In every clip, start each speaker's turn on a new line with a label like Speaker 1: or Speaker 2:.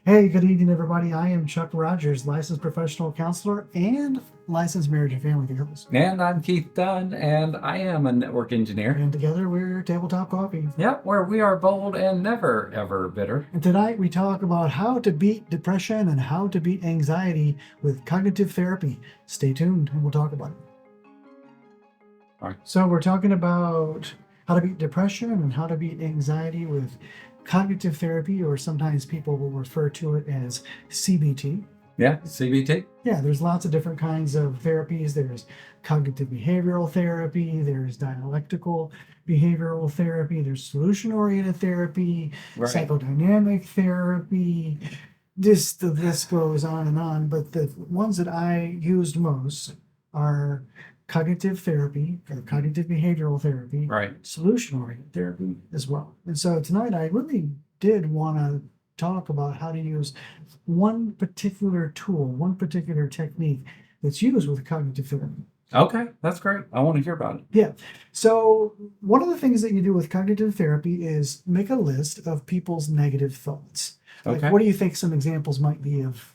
Speaker 1: Hey, good evening, everybody. I am Chuck Rogers, licensed professional counselor and licensed marriage and family therapist.
Speaker 2: And I'm Keith Dunn, and I am a network engineer.
Speaker 1: And together we're Tabletop Coffee.
Speaker 2: Yep, where we are bold and never, ever bitter.
Speaker 1: And tonight we talk about how to beat depression and how to beat anxiety with cognitive therapy. Stay tuned and we'll talk about it.
Speaker 2: All right.
Speaker 1: So we're talking about how to beat depression and how to beat anxiety with cognitive therapy, or sometimes people will refer to it as CBT.
Speaker 2: Yeah, CBT.
Speaker 1: Yeah, there's lots of different kinds of therapies. There's cognitive behavioral therapy, there's dialectical behavioral therapy, there's solution-oriented therapy,
Speaker 2: Right.
Speaker 1: psychodynamic therapy. The list goes on and on, but the ones that I used most are cognitive therapy or cognitive behavioral therapy,
Speaker 2: Right.
Speaker 1: solution-oriented therapy as well. And so tonight I really did want to talk about how to use one particular tool, one particular technique that's used with cognitive therapy.
Speaker 2: Okay, that's great. I want to hear about it.
Speaker 1: Yeah. So one of the things that you do with cognitive therapy is make a list of people's negative thoughts. Like,
Speaker 2: Okay.
Speaker 1: what do you think some examples might be of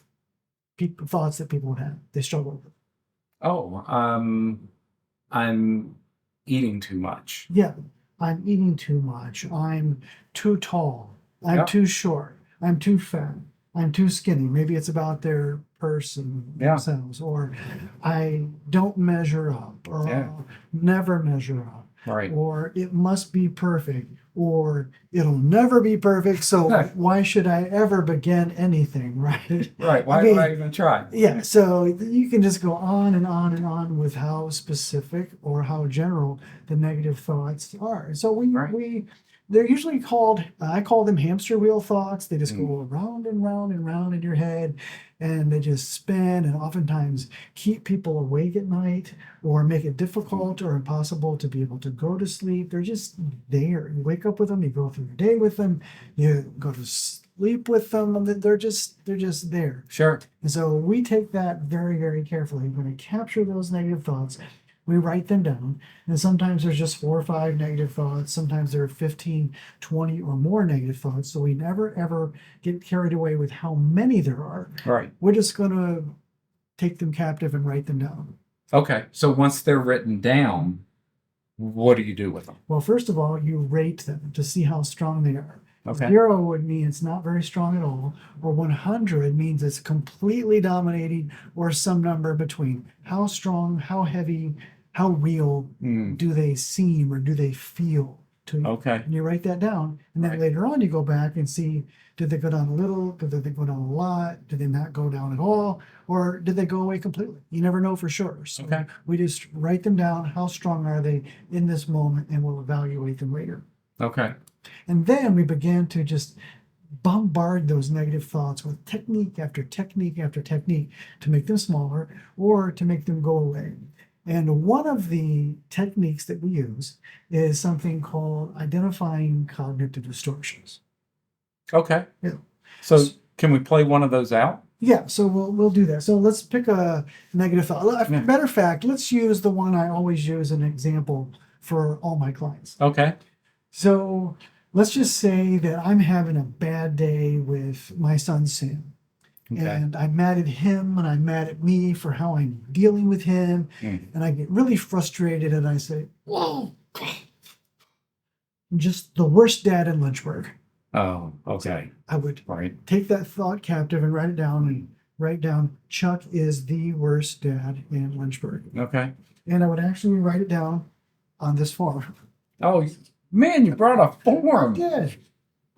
Speaker 1: thoughts that people would have, they struggle with?
Speaker 2: Oh, I'm eating too much.
Speaker 1: Yeah. I'm eating too much. I'm too tall. I'm
Speaker 2: Yeah.
Speaker 1: too short. I'm too fat. I'm too skinny. Maybe it's about their person
Speaker 2: Yeah.
Speaker 1: themselves, or I don't measure up, or
Speaker 2: Yeah.
Speaker 1: I'll never measure up,
Speaker 2: Right.
Speaker 1: or it must be perfect, or it'll never be perfect. So why should I ever begin anything, right?
Speaker 2: Right. Why
Speaker 1: I mean,
Speaker 2: would I even try?
Speaker 1: Yeah, so you can just go on and on and on with how specific or how general the negative thoughts are. So
Speaker 2: Right.
Speaker 1: they're usually called, I call them hamster wheel thoughts. They just
Speaker 2: Mm.
Speaker 1: go around and round and round in your head, and they just spin and oftentimes keep people awake at night or make it difficult or impossible to be able to go to sleep. They're just there. You wake up with them, you go through your day with them, you go to sleep with them, and they're just there.
Speaker 2: Sure.
Speaker 1: And so we take that very, very carefully. We're going to capture those negative thoughts. We write them down. And sometimes there's just 4 or 5 negative thoughts. Sometimes there are 15, 20 or more negative thoughts. So we never, ever get carried away with how many there are.
Speaker 2: Right.
Speaker 1: We're just going to take them captive and write them down.
Speaker 2: Okay. So once they're written down, what do you do with them?
Speaker 1: Well, first of all, you rate them to see how strong they are.
Speaker 2: Okay.
Speaker 1: 0 would mean it's not very strong at all, or 100 means it's completely dominating, or some number between. How strong, how heavy, how real do they seem or do they feel to you?
Speaker 2: Okay.
Speaker 1: And you write that down, and then
Speaker 2: Right.
Speaker 1: later on you go back and see, did they go down a little? Did they go down a lot? Did they not go down at all? Or did they go away completely? You never know for sure. So
Speaker 2: Okay.
Speaker 1: we just write them down. How strong are they in this moment? And we'll evaluate them later.
Speaker 2: Okay.
Speaker 1: And then we began to just bombard those negative thoughts with technique after technique after technique to make them smaller or to make them go away. And one of the techniques that we use is something called identifying cognitive distortions.
Speaker 2: Okay.
Speaker 1: Yeah.
Speaker 2: So can we play one of those out?
Speaker 1: Yeah, so we'll do that. So let's pick a negative thought.
Speaker 2: Yeah.
Speaker 1: Matter of fact, let's use the one I always use as an example for all my clients.
Speaker 2: Okay.
Speaker 1: So let's just say that I'm having a bad day with my son, Sam.
Speaker 2: Okay.
Speaker 1: And I'm mad at him and I'm mad at me for how I'm dealing with him. And I get really frustrated and I say, whoa, I'm just the worst dad in Lynchburg.
Speaker 2: Oh, okay.
Speaker 1: I would
Speaker 2: Right.
Speaker 1: take that thought captive and write it down and write down, Chuck is the worst dad in Lynchburg.
Speaker 2: Okay.
Speaker 1: And I would actually write it down on this form.
Speaker 2: Oh, man, you brought a form.
Speaker 1: Yeah.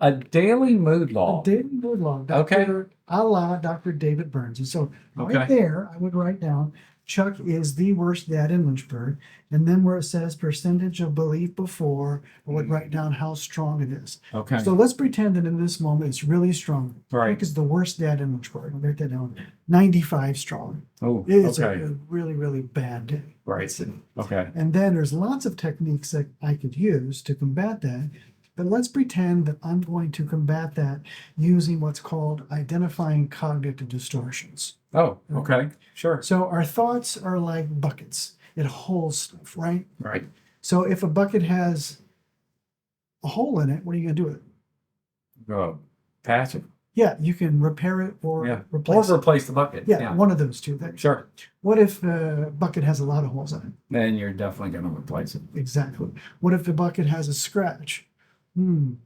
Speaker 2: A daily mood
Speaker 1: A
Speaker 2: log.
Speaker 1: daily mood log.
Speaker 2: Okay.
Speaker 1: A la Dr. David Burns. And so right
Speaker 2: Okay.
Speaker 1: there, I would write down, Chuck is the worst dad in Lynchburg. And then where it says percentage of belief before, I would write down how strong it is.
Speaker 2: Okay.
Speaker 1: So let's pretend that in this moment it's really strong.
Speaker 2: Right.
Speaker 1: Chuck is the worst dad in Lynchburg. I'll write that down. 95 strong.
Speaker 2: Oh,
Speaker 1: It's
Speaker 2: okay.
Speaker 1: a really, really bad day.
Speaker 2: Right. Okay.
Speaker 1: And then there's lots of techniques that I could use to combat that. But let's pretend that I'm going to combat that using what's called identifying cognitive distortions.
Speaker 2: Oh, okay. Sure.
Speaker 1: So our thoughts are like buckets. It holds stuff, right?
Speaker 2: Right.
Speaker 1: So if a bucket has a hole in it, what are you going to do with it?
Speaker 2: Go passive.
Speaker 1: Yeah, you can repair it or
Speaker 2: Yeah.
Speaker 1: replace
Speaker 2: Or
Speaker 1: it.
Speaker 2: replace the bucket.
Speaker 1: Yeah, one of those two things.
Speaker 2: Sure.
Speaker 1: What if the bucket has a lot of holes in it?
Speaker 2: Then you're definitely going to replace it.
Speaker 1: Exactly. What if the bucket has a scratch?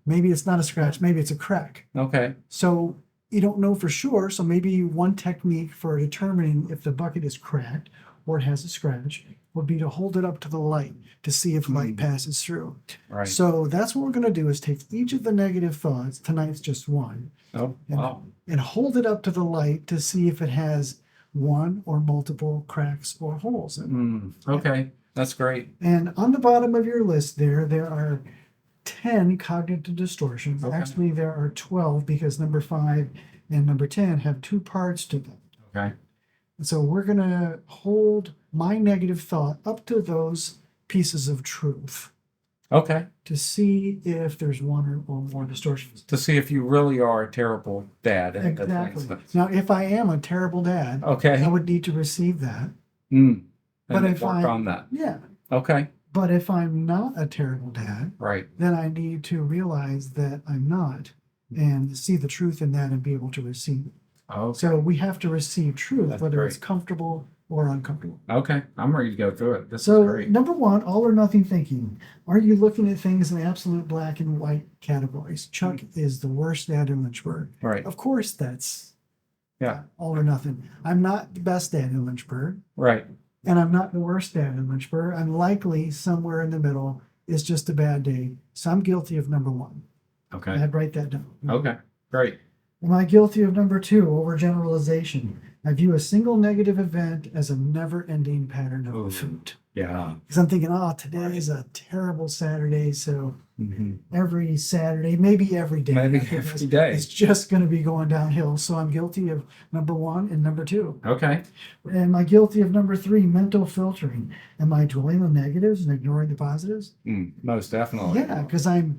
Speaker 1: Maybe it's not a scratch, maybe it's a crack.
Speaker 2: Okay.
Speaker 1: So you don't know for sure. So maybe one technique for determining if the bucket is cracked or it has a scratch would be to hold it up to the light to see if light passes through.
Speaker 2: Right.
Speaker 1: So that's what we're going to do is take each of the negative thoughts, tonight's just one,
Speaker 2: Oh, wow.
Speaker 1: and hold it up to the light to see if it has one or multiple cracks or holes in it.
Speaker 2: Okay. That's great.
Speaker 1: And on the bottom of your list there are 10 cognitive distortions.
Speaker 2: Okay.
Speaker 1: Actually, there are 12 because number 5 and number 10 have two parts to them.
Speaker 2: Okay.
Speaker 1: So we're going to hold my negative thought up to those pieces of truth
Speaker 2: Okay.
Speaker 1: to see if there's one or more distortions.
Speaker 2: To see if you really are a terrible dad.
Speaker 1: Exactly. Now, if I am a terrible dad,
Speaker 2: Okay.
Speaker 1: I would need to receive that.
Speaker 2: But
Speaker 1: if
Speaker 2: work
Speaker 1: I-
Speaker 2: on that.
Speaker 1: Yeah.
Speaker 2: Okay.
Speaker 1: But if I'm not a terrible dad,
Speaker 2: Right.
Speaker 1: then I need to realize that I'm not and see the truth in that and be able to receive it.
Speaker 2: Oh.
Speaker 1: So we have to receive truth,
Speaker 2: That's
Speaker 1: whether it's
Speaker 2: great.
Speaker 1: comfortable or uncomfortable.
Speaker 2: Okay. I'm ready to go through it. This is
Speaker 1: So
Speaker 2: great.
Speaker 1: number one, all or nothing thinking. Are you looking at things in absolute black and white categories? Chuck is the worst dad in Lynchburg.
Speaker 2: Right.
Speaker 1: Of course, that's
Speaker 2: Yeah.
Speaker 1: all or nothing. I'm not the best dad in Lynchburg,
Speaker 2: Right.
Speaker 1: and I'm not the worst dad in Lynchburg. I'm likely somewhere in the middle. It's just a bad day. So I'm guilty of number one.
Speaker 2: Okay.
Speaker 1: I'd write that down.
Speaker 2: Okay. Great.
Speaker 1: Am I guilty of number two, overgeneralization? I view a single negative event as a never-ending pattern of
Speaker 2: Ooh.
Speaker 1: food.
Speaker 2: Yeah.
Speaker 1: Because I'm thinking, oh, today is a terrible Saturday, so
Speaker 2: Mm-hmm.
Speaker 1: every Saturday, maybe every day,
Speaker 2: Maybe
Speaker 1: after
Speaker 2: every
Speaker 1: this,
Speaker 2: day.
Speaker 1: it's just going to be going downhill. So I'm guilty of number one and number two.
Speaker 2: Okay.
Speaker 1: Am I guilty of number three, mental filtering? Am I dwelling on negatives and ignoring the positives?
Speaker 2: Most definitely.
Speaker 1: Yeah, because I'm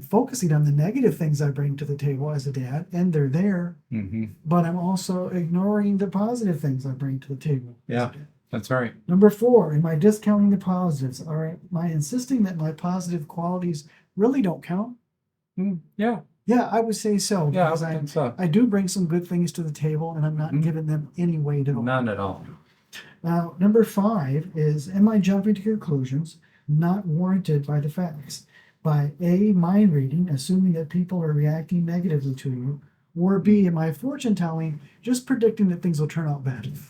Speaker 1: focusing on the negative things I bring to the table as a dad, and they're there,
Speaker 2: Mm-hmm.
Speaker 1: but I'm also ignoring the positive things I bring to the table. as a
Speaker 2: Yeah.
Speaker 1: dad.
Speaker 2: That's right.
Speaker 1: Number four, am I discounting the positives? Or am I insisting that my positive qualities really don't count?
Speaker 2: Yeah.
Speaker 1: Yeah, I would say so.
Speaker 2: Yeah.
Speaker 1: Because
Speaker 2: I think so.
Speaker 1: I do bring some good things to the table, and I'm not giving them any weight at all.
Speaker 2: None at all.
Speaker 1: Now, number five is, am I jumping to conclusions not warranted by the facts? By A, mind reading, assuming that people are reacting negatively to you, or B, am I fortune telling, just predicting that things will turn out badly?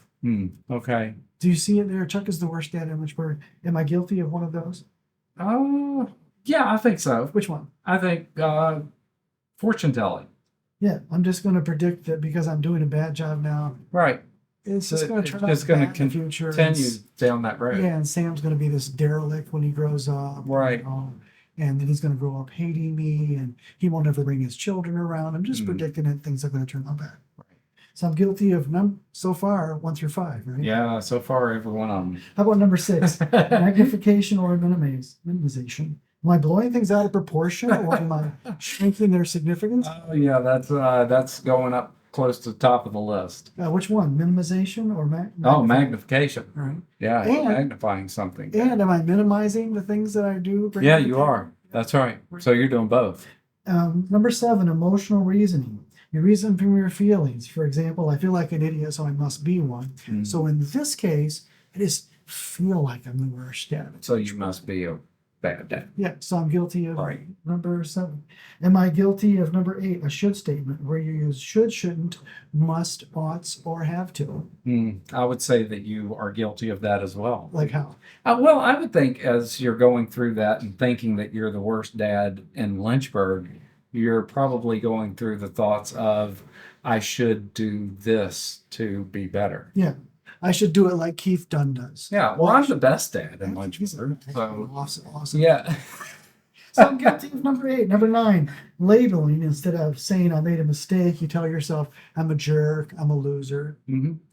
Speaker 2: Okay.
Speaker 1: Do you see it there? Chuck is the worst dad in Lynchburg. Am I guilty of one of those?
Speaker 2: Yeah, I think so.
Speaker 1: Which one?
Speaker 2: I think fortune telling.
Speaker 1: Yeah, I'm just going to predict that because I'm doing a bad job now,
Speaker 2: Right.
Speaker 1: it's just
Speaker 2: So
Speaker 1: going to
Speaker 2: it's
Speaker 1: turn out
Speaker 2: just gonna
Speaker 1: bad in the future.
Speaker 2: Continue down that road.
Speaker 1: Yeah, and Sam's going to be this derelict when he grows up.
Speaker 2: Right.
Speaker 1: You know, and then he's going to grow up hating me, and he won't ever bring his children around. I'm just predicting that things are going to turn out bad.
Speaker 2: Right.
Speaker 1: So I'm guilty of so far 1 through 5, right?
Speaker 2: Yeah. So far, every one of them.
Speaker 1: How about number 6? Magnification or minimization? Am I blowing things out of proportion, or am I shrinking their significance?
Speaker 2: Oh yeah, that's going up close to the top of the list.
Speaker 1: Which one? Minimization or
Speaker 2: Magnification.
Speaker 1: All right.
Speaker 2: Yeah,
Speaker 1: And-
Speaker 2: magnifying something.
Speaker 1: And am I minimizing the things that I do? bring
Speaker 2: Yeah,
Speaker 1: to the
Speaker 2: you
Speaker 1: table?
Speaker 2: are. That's right. So you're doing both.
Speaker 1: Number 7, emotional reasoning. You reason from your feelings. For example, I feel like an idiot, so I must be one. So in this case, I just feel like I'm the worst dad.
Speaker 2: So you must be a bad dad.
Speaker 1: Yeah, so I'm guilty of
Speaker 2: Right.
Speaker 1: number 7. Am I guilty of number 8, a should statement, where you use should, shouldn't, must, oughts, or have to?
Speaker 2: I would say that you are guilty of that as well.
Speaker 1: Like how?
Speaker 2: Well, I would think as you're going through that and thinking that you're the worst dad in Lynchburg, you're probably going through the thoughts of, I should do this to be better.
Speaker 1: Yeah, I should do it like Keith Dunn does.
Speaker 2: Yeah, well, I'm the best dad in
Speaker 1: He's
Speaker 2: Lynchburg. So,
Speaker 1: awesome.
Speaker 2: yeah.
Speaker 1: So I'm guilty of number 8. Number 9, labeling. Instead of saying I made a mistake, you tell yourself I'm a jerk, I'm a loser.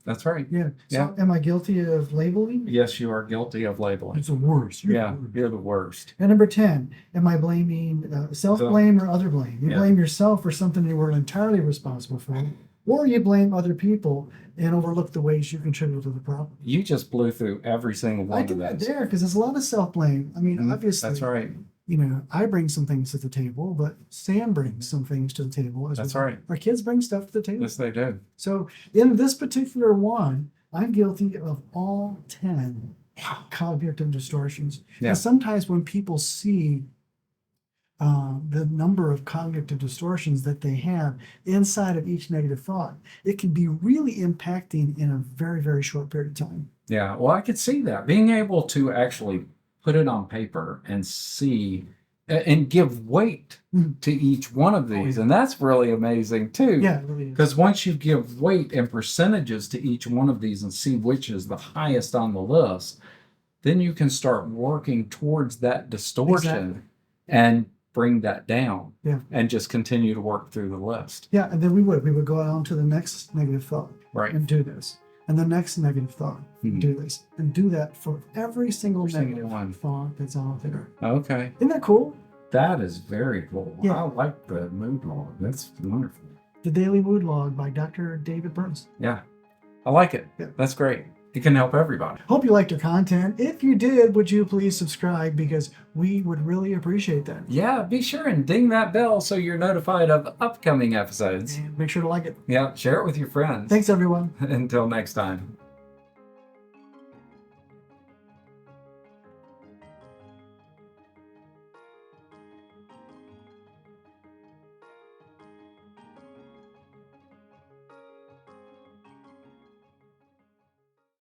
Speaker 2: That's right.
Speaker 1: Yeah. So am I guilty of labeling?
Speaker 2: Yes, you are guilty of labeling.
Speaker 1: It's the worst.
Speaker 2: Yeah, you're the worst.
Speaker 1: And number 10, am I blaming self-blame or other blame? You blame yourself for something you weren't entirely responsible for, or you blame other people and overlook the ways you contribute to the problem.
Speaker 2: You just blew through every single
Speaker 1: I
Speaker 2: one
Speaker 1: did
Speaker 2: of
Speaker 1: that
Speaker 2: those.
Speaker 1: there because there's a lot of self-blame. I mean, obviously,
Speaker 2: That's right.
Speaker 1: I bring some things to the table, but Sam brings some things to the table as
Speaker 2: That's
Speaker 1: well.
Speaker 2: right.
Speaker 1: Our kids bring stuff to the table.
Speaker 2: Yes, they do.
Speaker 1: So in this particular one, I'm guilty of all 10 cognitive distortions.
Speaker 2: Yeah.
Speaker 1: And sometimes when people see the number of cognitive distortions that they have inside of each negative thought, it can be really impacting in a very, very short period of time.
Speaker 2: Yeah. Well, I could see that. Being able to actually put it on paper and see and give weight to each one of these. And that's really amazing too.
Speaker 1: Yeah, it really is.
Speaker 2: Because once you give weight and percentages to each one of these and see which is the highest on the list, then you can start working towards that distortion and bring that down.
Speaker 1: Yeah.
Speaker 2: And just continue to work through the list.
Speaker 1: Yeah, and then we would go on to the next negative thought
Speaker 2: Right.
Speaker 1: and do this. And the next negative thought, do this. And do that for every single negative thought that's out there.
Speaker 2: Okay.
Speaker 1: Isn't that cool?
Speaker 2: That is very cool.
Speaker 1: Yeah.
Speaker 2: I like the mood log. That's wonderful.
Speaker 1: The Daily Mood Log by Dr. David Burns.
Speaker 2: Yeah. I like it.
Speaker 1: Yeah.
Speaker 2: That's great. It can help everybody.
Speaker 1: Hope you liked our content. If you did, would you please subscribe, because we would really appreciate that.
Speaker 2: Yeah, be sure and ding that bell so you're notified of upcoming episodes.
Speaker 1: And make sure to like it.
Speaker 2: Yeah, share it with your friends.
Speaker 1: Thanks, everyone.
Speaker 2: Until next time.